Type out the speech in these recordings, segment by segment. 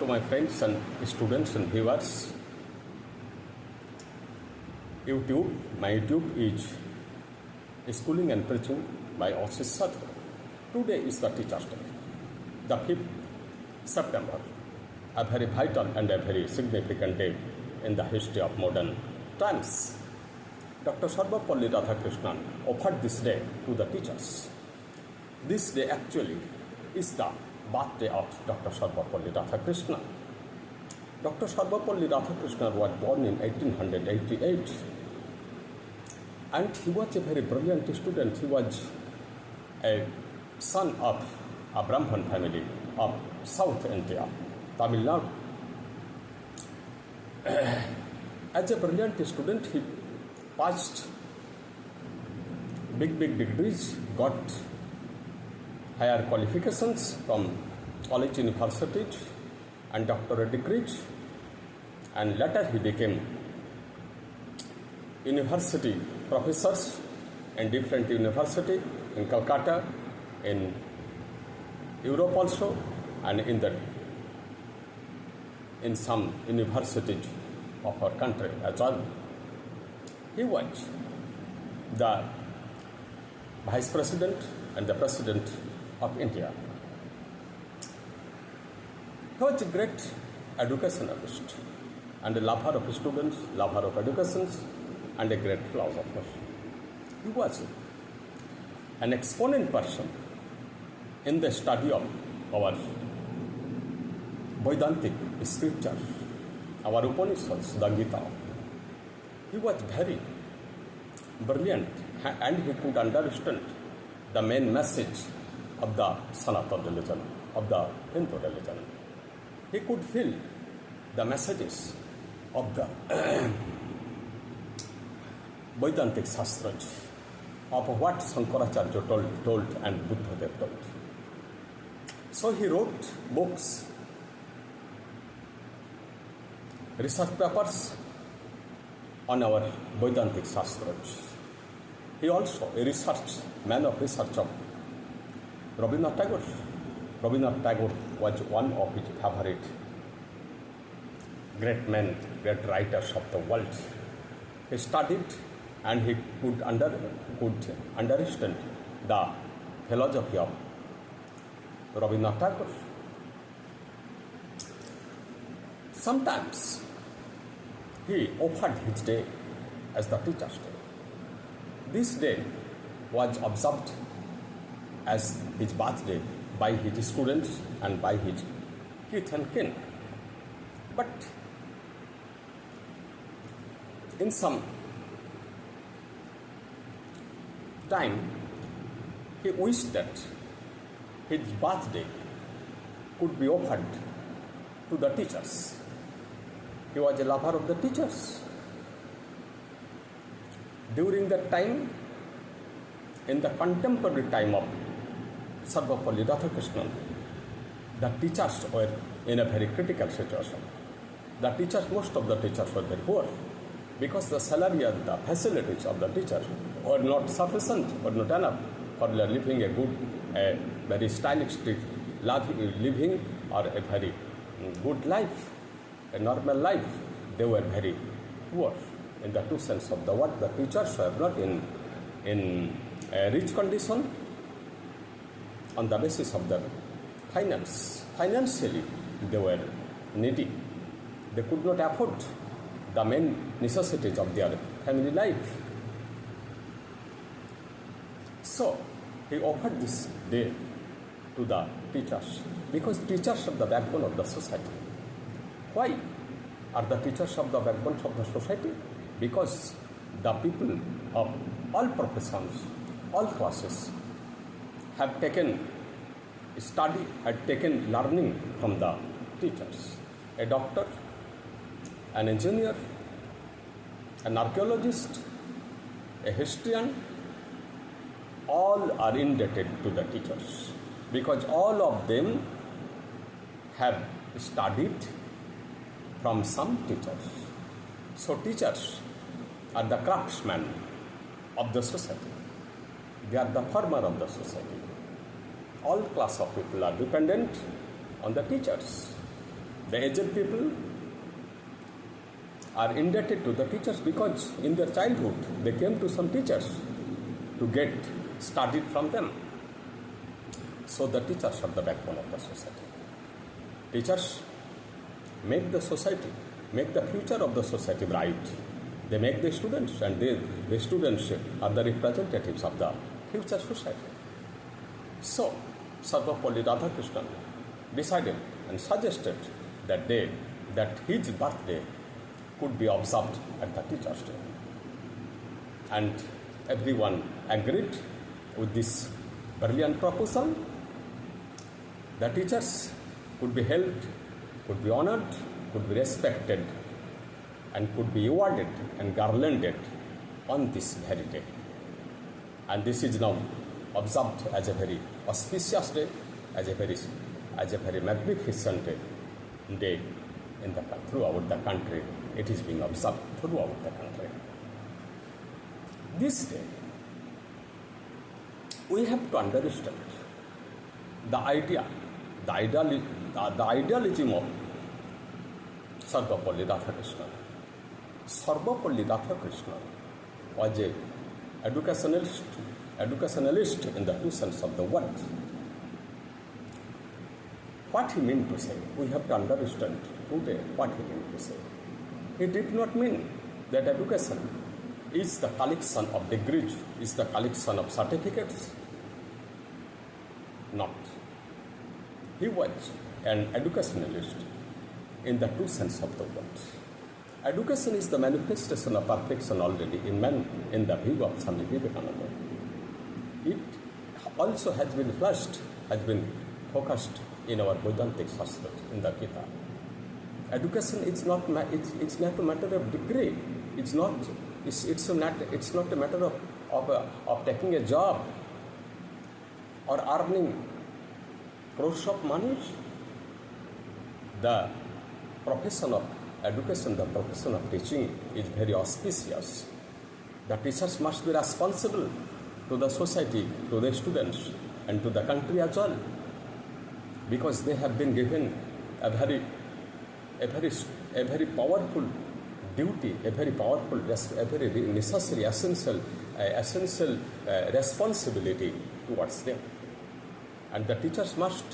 my friends and students and viewers. My YouTube is Schooling and Preaching by Ashish Sadhu. Today is the Teacher's Day, the 5th September, a very vital and a very significant day in the history of modern times. Dr. Sarvapalli Radhakrishnan offered this day to the teachers. This day actually is the birthday of Dr. Sarvapalli Radhakrishnan. Dr. Sarvapalli Radhakrishnan was born in 1888 and he was a very brilliant student. He was a son of a Brahmin family of South India, Tamil Nadu. As a brilliant student, he passed big degrees, got higher qualifications from college, universities and doctorate degrees, and later he became university professors in different universities in Calcutta, in Europe also, and in some universities of our country as well. He was the Vice President and the President of India. He was a great educationalist and a lover of students, lover of education, and a great philosopher. He was an exponent person in the study of our Vedantic scriptures, our Upanishads, the Gita. He was very brilliant and he could understand the main message of the Sanatana religion, of the Hindu religion. He could feel the messages of the Vedantic Shastras, of what Shankaracharya told and Buddha told. So he wrote books, research papers on our Vedantic Shastras. He also a man of research of Rabindranath Tagore. Rabindranath Tagore was one of his favorite great men, great writers of the world. He studied and he could understand the philosophy of Rabindranath Tagore. Sometimes he offered his day as the Teacher's Day. This day was observed as his birthday by his students and by his kith and kin. But in some time, he wished that his birthday could be offered to the teachers. He was a lover of the teachers. During that time, in the contemporary time of Sarvapalli Radhakrishnan, the teachers were in a very critical situation. The teachers, most of the teachers were very poor because the salary and the facilities of the teachers were not sufficient, were not enough for living a very stylistic living or a very good life, a normal life. They were very poor in the true sense of the word. The teachers were not in a rich condition on the basis of their finance. Financially, they were needy. They could not afford the main necessities of their family life. So, he offered this day to the teachers because teachers are the backbone of the society. Why are the teachers of the backbone of the society? Because the people of all professions, all classes have taken study, had taken learning from the teachers. A doctor, an engineer, an archaeologist, a historian, all are indebted to the teachers because all of them have studied from some teachers. So teachers are the craftsmen of the society. They are the farmer of the society. All class of people are dependent on the teachers. The aged people are indebted to the teachers because in their childhood they came to some teachers to get studied from them. So the teachers are the backbone of the society. Teachers make the society, make the future of the society bright. They make the students, and the students are the representatives of the future society. So Sarvapalli Radhakrishnan decided and suggested that his birthday could be observed at the Teachers' Day. And everyone agreed with this brilliant proposal. The teachers could be held, could be honored, could be respected, and could be awarded and garlanded on this very day. And this is now observed as a very auspicious day, as a very magnificent day throughout the country. It is being observed throughout the country. This day, we have to understand the idealism of Sarvapalli Radhakrishnan. Sarvapalli Radhakrishnan was an educationalist in the two sense of the word. What he meant to say, we have to understand today what he meant to say. He did not mean that education is the collection of degrees, is the collection of certificates. Not. He was an educationalist in the true sense of the word. Education is the manifestation of perfection already in man, in the view of Swami Vivekananda. It also has been focused in our Vedantic Shastra, in the Gita. Education is not a matter of degree. It's not a matter of taking a job or earning crores of money. The profession of education, the profession of teaching is very auspicious. The teachers must be responsible to the society, to the students, and to the country as well, because they have been given a very powerful duty, a very necessary, essential responsibility towards them. And the teachers must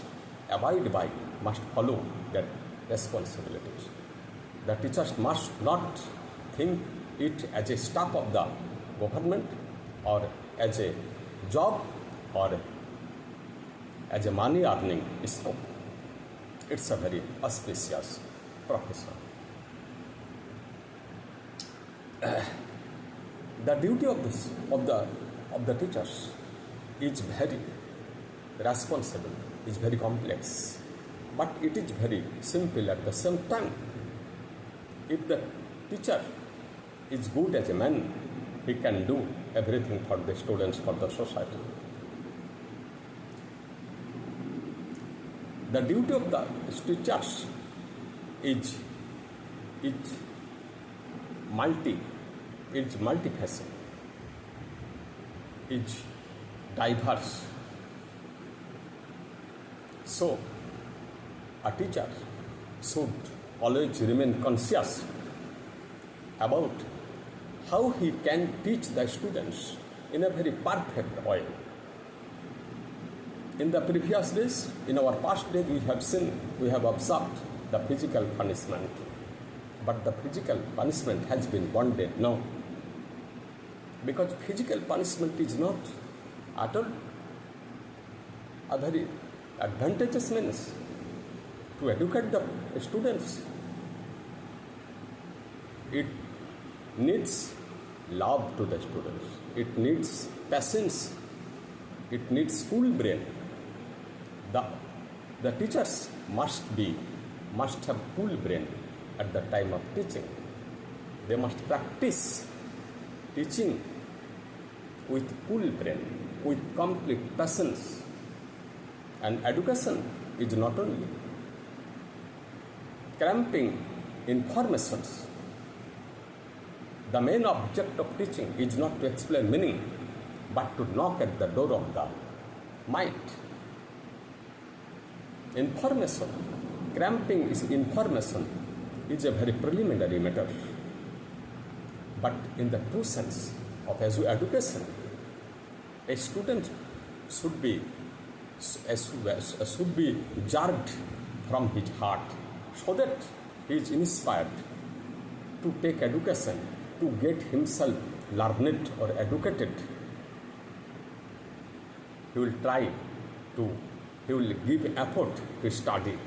follow that responsibilities. The teachers must not think it as a staff of the government or as a job or as a money earning scope. It's a very auspicious profession. The duty of the teachers is very responsible, is very complex, but it is very simple at the same time. If the teacher is good as a man, he can do everything for the students, for the society. The duty of the teachers is multifaceted, is diverse. So, a teacher should always remain conscious about how he can teach the students in a very perfect way. In the previous days, in our past days, we have observed the physical punishment. But the physical punishment has been bonded now. Because physical punishment is not at all a very advantageous means to educate the students. It needs love to the students. It needs patience. It needs school brain. The teachers must have cool brain at the time of teaching. They must practice teaching with cool brain, with complete patience. And education is not only cramping informations. The main object of teaching is not to explain meaning, but to knock at the door of the mind. Information cramping is information is a very preliminary matter. But in the true sense of education, a student should be jerked from his heart so that he is inspired to take education, to get himself learned or educated. He will give effort to study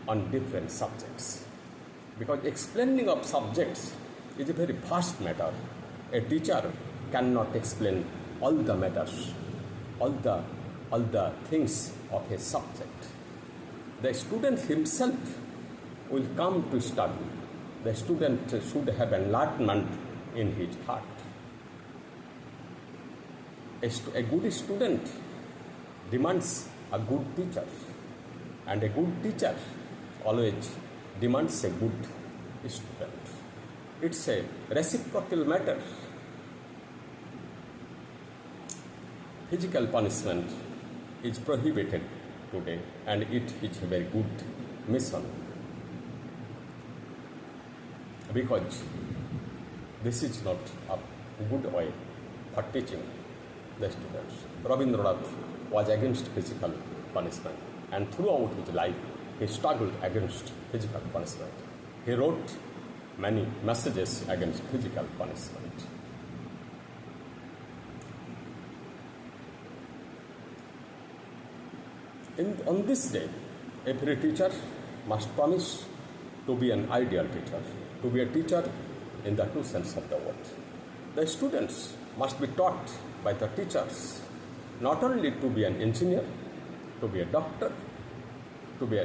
on different subjects. Because explaining of subjects is a very vast matter. A teacher cannot explain all the matters, all the things of a subject. The student himself will come to study. The student should have enlightenment in his heart. A good student demands a good teacher, and a good teacher always demands a good student. It's a reciprocal matter. Physical punishment is prohibited today, and it is a very good mission, because this is not a good way for teaching the students. Rabindranath was against physical punishment, and throughout his life he struggled against physical punishment. He wrote many messages against physical punishment. On this day, every teacher must promise to be an ideal teacher, to be a teacher in the true sense of the word. The students must be taught by the teachers not only to be an engineer, to be a doctor, to be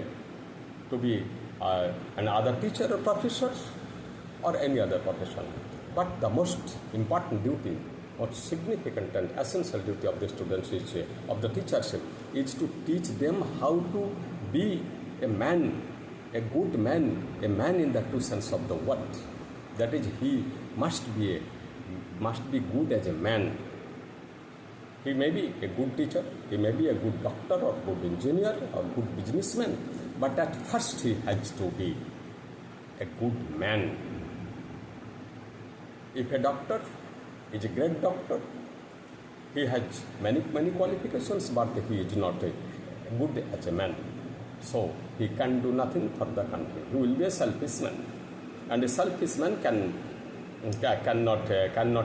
another teacher or professor or any other profession, but the most important duty, most significant and essential duty of the students of the teachers is to teach them how to be a man, a good man, a man in the true sense of the word. That is, he must be good as a man. He may be a good teacher, he may be a good doctor or good engineer or good businessman, but at first he has to be a good man. If a doctor is a great doctor, he has many qualifications, but he is not good as a man. So he can do nothing for the country. He will be a selfish man, and a selfish man cannot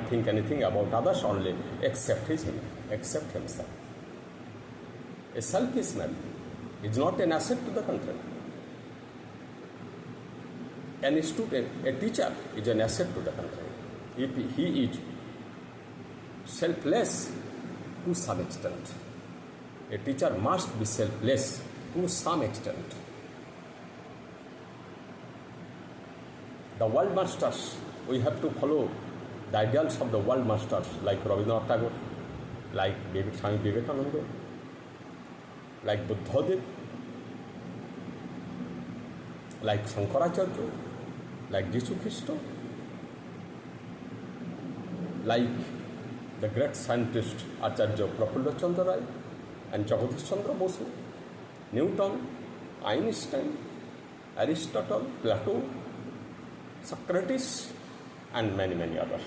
think anything about others, only except himself. A selfish man is not an asset to the country. Any student, a teacher is an asset to the country. If he is selfless to some extent, a teacher must be selfless to some extent. The world masters, we have to follow the ideals of the world masters like Rabindranath Tagore, like Swami Vivekananda, like Buddhadev, like Shankaracharya, like Jesus Christ, like the great scientist Acharya Prafulla Chandra Ray and Jagadish Chandra Bosu, Newton, Einstein, Aristotle, Plato, Socrates, and many others.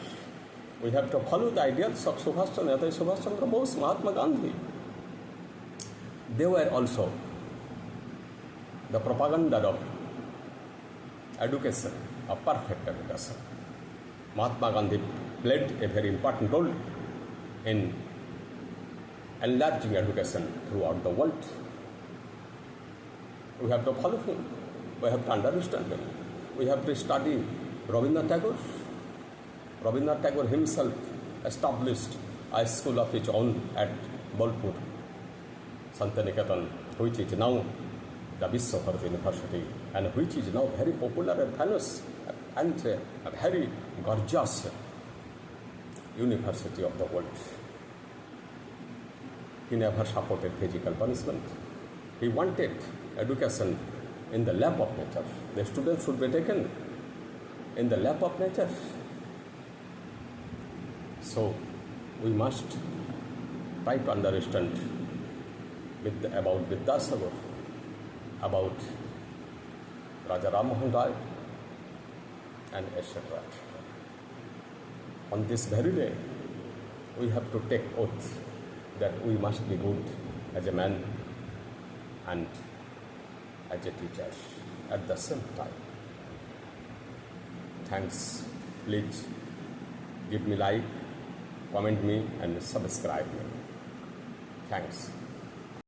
We have to follow the ideals of Subhash Chandra Bose, Mahatma Gandhi. They were also the propaganda of education, a perfect education. Mahatma Gandhi played a very important role in enlarging education throughout the world. We have to follow him. We have to understand him. We have to study Rabindranath Tagore. Rabindranath Tagore himself established a school of his own at Bolpur, Santiniketan, which is now the Vishwabharati University, and which is now very popular and famous and a very gorgeous university of the world. He never supported physical punishment. He wanted education in the lap of nature. The students should be taken in the lap of nature. So we must try to understand about Vidyasagar, about Raja Ram Mohan Rai, and etc. On this very day, we have to take oath that we must be good as a man and as a teacher at the same time. Thanks. Please give me like, comment me, and subscribe me. Thanks.